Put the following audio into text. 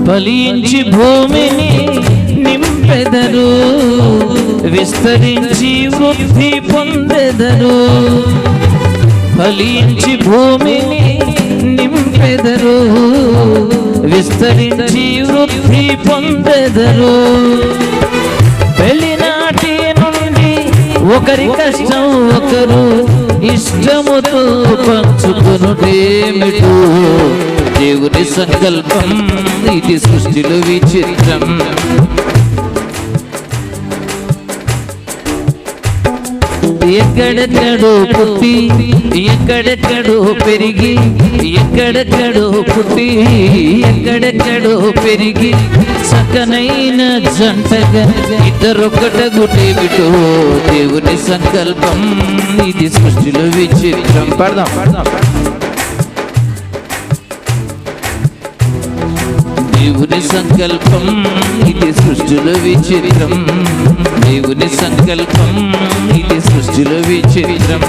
ఫలించి భూమిని నింపెదరు, విస్తరించి వృద్ధి పొందెదరు. ఫలించి భూమిని నింపెదరు, విస్తరించి వృద్ధి పొందెదరు. పెళ్లినాటి నుండి ఒకరి కష్టం ఒకరు ఇష్టముతో పంచుకొనుటేమిటో దేవుని సంకల్పం, ఇది సృష్టిలో విచిత్రం. ఎక్కడెక్కడో పుట్టి ఎక్కడెక్కడో పెరిగి, ఎక్కడెక్కడో పుట్టి ఎక్కడెక్కడో పెరిగి, సకనైన జంటగా ఇద్దరొక్కటగుటేమిటో దేవుని సంకల్పం, ఇది సృష్టిలో విచిత్రం. పడదాం. దేవుని సంకల్పం, ఇది సృష్టిలో విచిత్రం. దేవుని సంకల్పం, ఇది సృష్టిలో విచిత్రం.